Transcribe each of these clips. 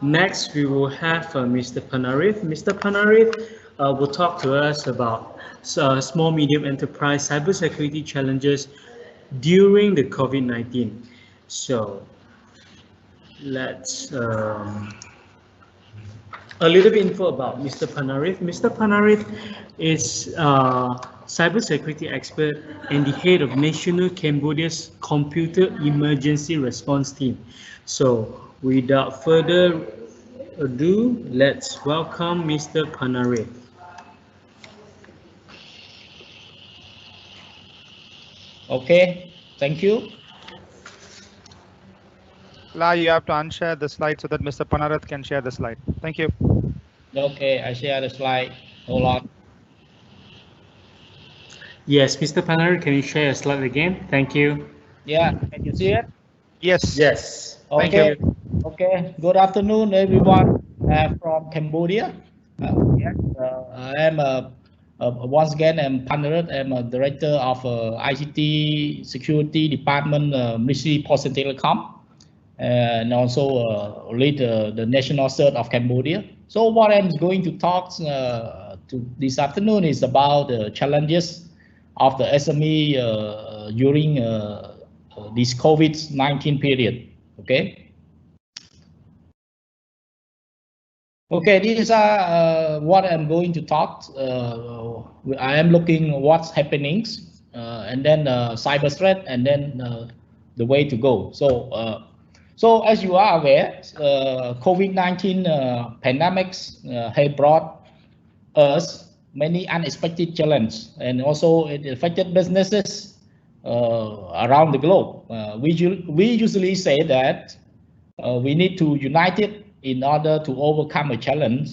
Next, we will have Mr. Phannarith. Mr. Phannarith will talk to us about small medium enterprise cybersecurity challenges during the COVID-19. So let's a little bit info about Mr. Phannarith. Mr. Phannarith is a cybersecurity expert and the head of National Cambodia's Computer Emergency Response Team. So without further ado, let's welcome Mr. Phannarith. Okay, thank you. La, you have to unshare the slide so that Mr. Phannarith can share the slide. Thank you. Okay, I share the slide. Hold on. Yes, Mr. Phannarith, can you share your slide again? Thank you. Yeah, can you see it? Yes. Yes. Okay. Thank you. Okay. Good afternoon, everyone from Cambodia. Yes, I am once again I'm Phannarith. I'm a director of ICT Security Department, Ministry Post and Telecom, and also lead the National Cert of Cambodia. So what I'm going to talk to this afternoon is about the challenges of the SME during this COVID-19 period. Okay. Okay, these are what I'm going to talk. I am looking what's happening, and then cyber threat, and then the way to go. So as you are aware, COVID-19 pandemics have brought us many unexpected challenges, and also it affected businesses around the globe. We usually say that we need to unite it in order to overcome a challenge,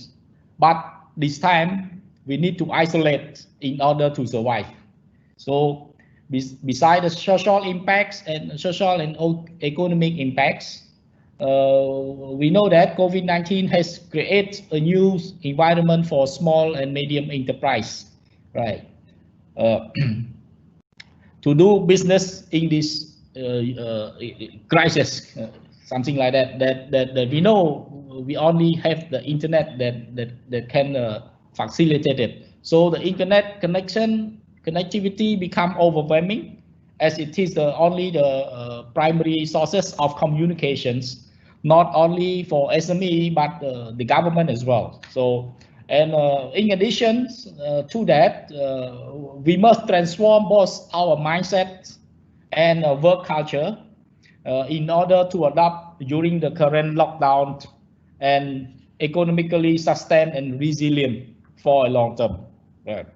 but this time we need to isolate in order to survive. So besides the social impacts and social and economic impacts, we know that COVID-19 has created a new environment for small and medium enterprise, right? To do business in this crisis, something like that we know we only have the internet that can facilitate it. So the internet connectivity become overwhelming, as it is only the primary sources of communications, not only for SME but the government as well. So, and in addition to that, we must transform both our mindset and work culture in order to adapt during the current lockdown and economically sustain and resilient for a long term. Right.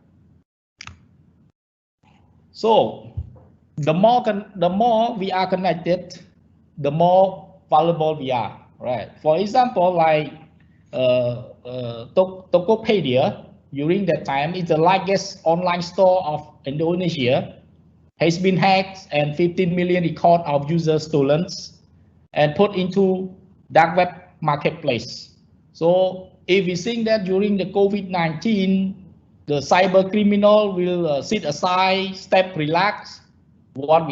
So the more we are connected, the more valuable we are. Right. For example, like Tokopedia during that time is the largest online store of Indonesia, has been hacked and 15 million record of users stolen and put into dark web marketplace. So if we think that during the COVID-19, the cyber criminal will sit aside, step relax, what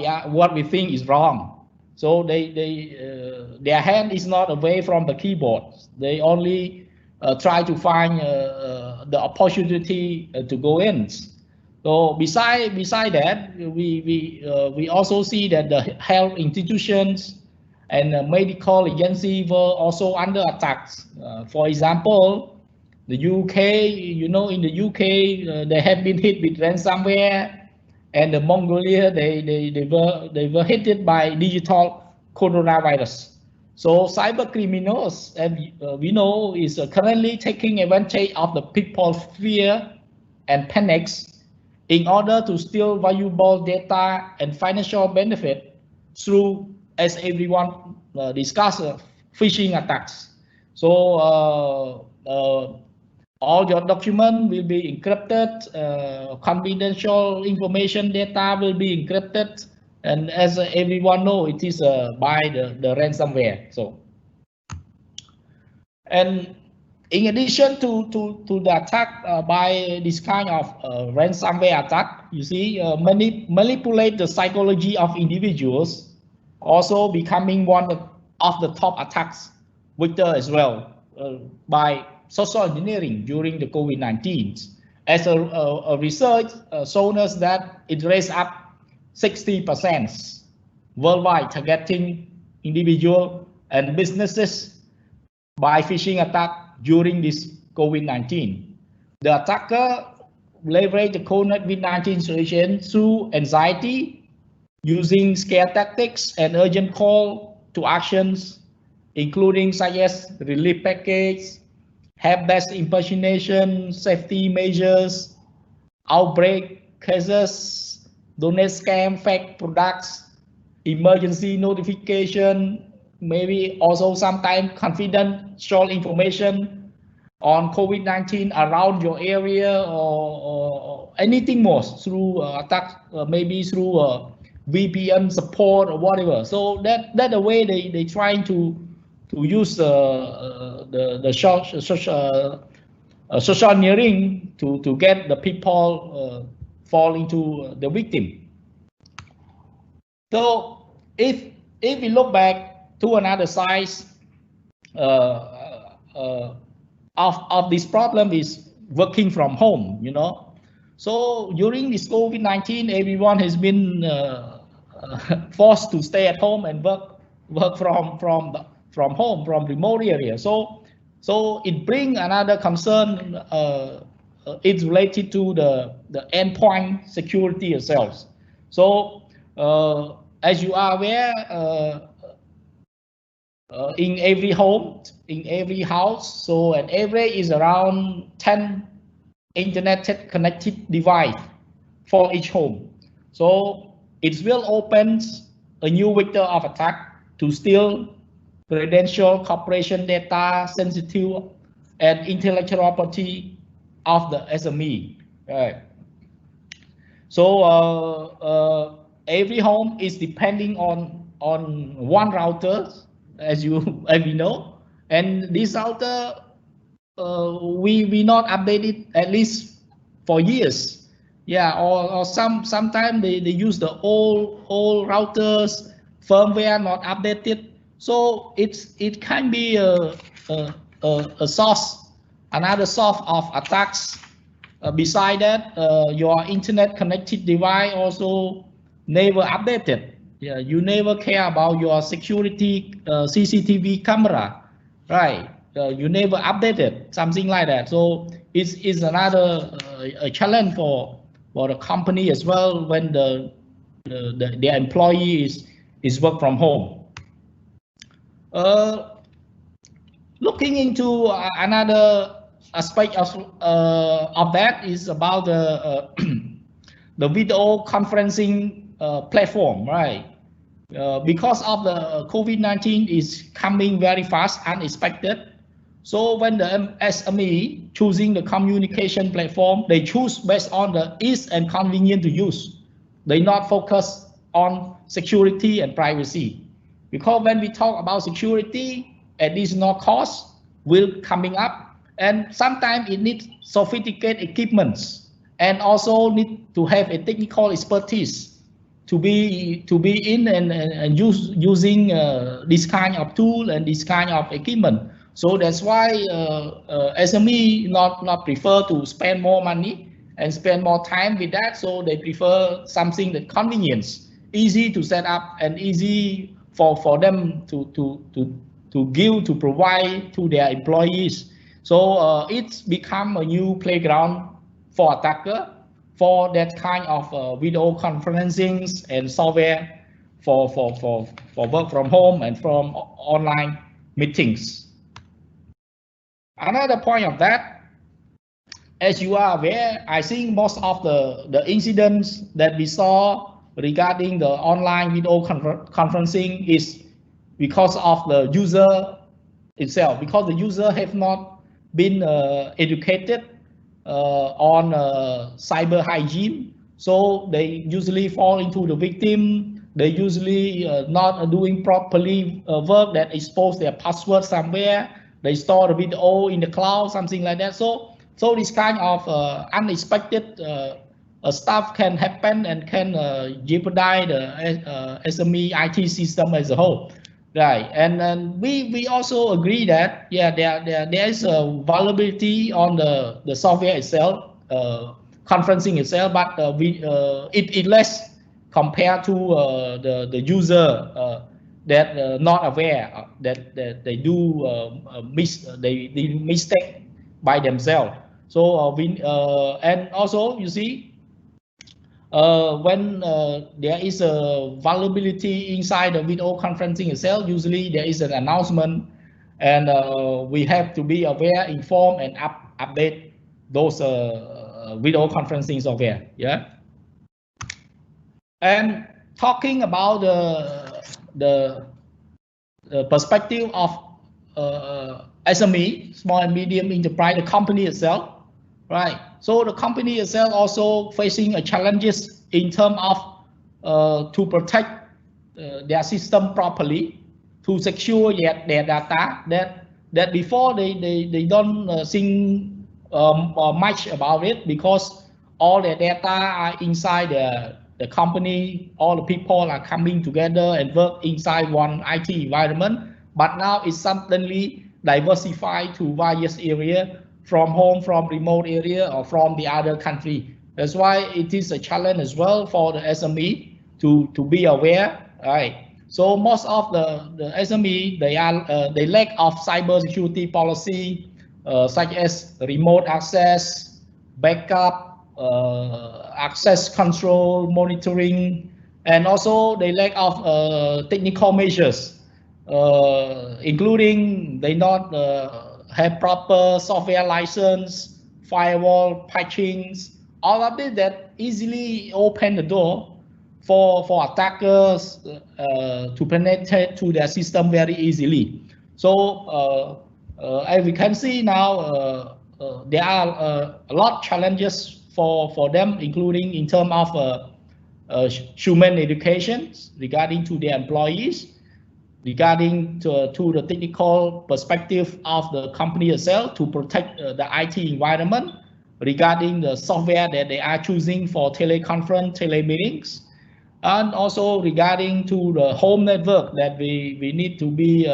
we think is wrong. So their hand is not away from the keyboard. They only try to find the opportunity to go in. So beside that, we also see that the health institutions and medical agencies were also under attacks. For example, the UK, you know, in the UK, they have been hit with ransomware, and the Mongolia, they were hit by digital coronavirus. So cyber criminals, and we know, is currently taking advantage of the people's fear and panics in order to steal valuable data and financial benefit through, as everyone discussed, phishing attacks. So all your documents will be encrypted, confidential information data will be encrypted, and as everyone knows, it is by the ransomware. So, and in addition to the attack by this kind of ransomware attack, you see, manipulate the psychology of individuals, also becoming one of the top attacks vector as well by social engineering during the COVID-19. As a research shown us that it raised up 60% worldwide, targeting individual and businesses by phishing attack during this COVID-19. The attacker leveraged the COVID-19 situation through anxiety, using scare tactics and urgent call to actions, including such as relief package, help-desk impersonation, safety measures, outbreak cases, donate scam, fake products, emergency notification, maybe also sometimes confidential information on COVID-19 around your area, or anything more through attack, maybe through VPN support or whatever. So that the way they trying to use the social engineering to get the people fall into the victim. So if we look back to another side of this problem is working from home, you know. So during this COVID-19, everyone has been forced to stay at home and work from home, from remote area. So it brings another concern. It's related to the endpoint security itself. So as you are aware, in every home, in every house, so an average is around 10 internet connected device for each home. So it will open a new vector of attack to steal credential, corporation data, sensitive and intellectual property of the SME. Right. So every home is depending on one router, as we know, and this router we not updated at least for years. Yeah, or sometimes they use the old routers, firmware not updated. So it can be a source, another source of attacks. Beside that, your internet connected device also never updated. Yeah, you never care about your security CCTV camera, right? You never updated, something like that. So it's another a challenge for the company as well when their employee is work from home. Looking into another aspect of that is about the video conferencing platform, right? Because of the COVID-19 is coming very fast, unexpected. So when the SME choosing the communication platform, they choose based on the ease and convenience to use. They not focus on security and privacy. Because when we talk about security, additional costs will coming up, and sometimes it needs sophisticated equipments and also need to have a technical expertise to be in and using this kind of tool and this kind of equipment. So that's why SME not prefer to spend more money and spend more time with that. So they prefer something that convenience, easy to set up and easy for them to provide to their employees. So it's become a new playground for attacker for that kind of video conferencing and software for work from home and from online meetings. Another point of that, as you are aware, I think most of the incidents that we saw regarding the online video conferencing is because of the user itself, because the user have not been educated on cyber hygiene. So they usually fall into the victim. They usually not doing properly work that expose their password somewhere. They store the video in the cloud, something like that. So this kind of unexpected stuff can happen and can jeopardize the SME IT system as a whole. Right, and we also agree that there is a vulnerability on the software itself, conferencing itself, but it less compared to the user that not aware that they do they mistake by themselves. So and also you see. When there is a vulnerability inside the video conferencing itself, usually there is an announcement, and we have to be aware, inform, and update those video conferencing software. Yeah. And talking about the perspective of SME, small and medium enterprise, the company itself, right? So the company itself also facing a challenges in terms of to protect their system properly, to secure their data. That before they don't think much about it, because all their data are inside the company. All the people are coming together and work inside one IT environment. But now it's suddenly diversified to various areas, from home, from remote area, or from the other country. That's why it is a challenge as well for the SME to be aware. Right. So most of the SME, they lack of cybersecurity policy, such as remote access, backup, access control, monitoring, and also they lack of technical measures, including they not have proper software license, firewall patchings, all of it that easily open the door for attackers to penetrate to their system very easily. So as we can see now, there are a lot of challenges for them, including in terms of human education regarding to their employees, regarding to the technical perspective of the company itself to protect the IT environment, regarding the software that they are choosing for teleconference, telemeetings, and also regarding to the home network that we need to be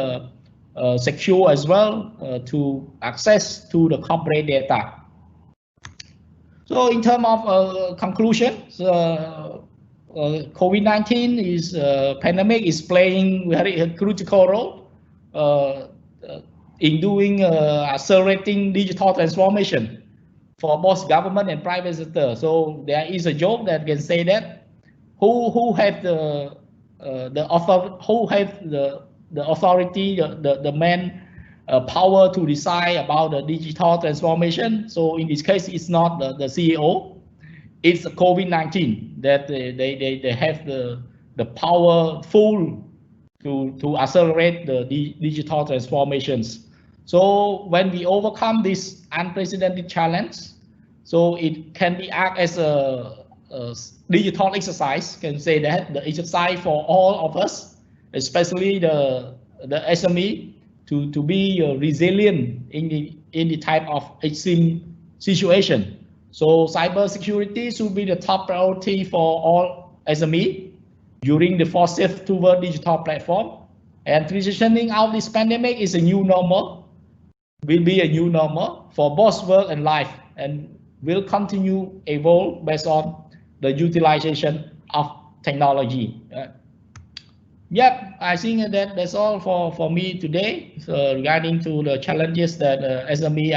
secure as well to access to the corporate data. So in terms of conclusions, COVID-19 is pandemic is playing very critical role in doing accelerating digital transformation for both government and private sector. So there is a joke that can say that who have the authority, the main power to decide about the digital transformation. So in this case, it's not the CEO, it's COVID-19 that they have the power full to accelerate the digital transformations. So when we overcome this unprecedented challenge, so it can be act as a digital exercise, can say that the exercise for all of us, especially the SME, to be resilient in the type of extreme situation. So cybersecurity should be the top priority for all SME during the first shift toward digital platform. And transitioning out this pandemic is a new normal, will be a new normal for both work and life, and will continue evolve based on the utilization of technology. Yep, I think that's all for me today. So regarding to the challenges that SME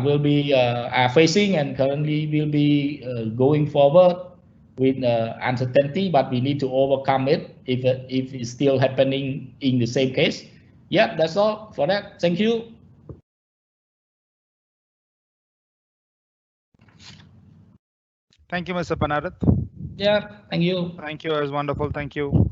will be are facing and currently will be going forward with uncertainty, but we need to overcome it if it's still happening in the same case. Yep, that's all for that. Thank you. Thank you, Mr. Phannarith. Yeah, thank you. Thank you. It was wonderful. Thank you.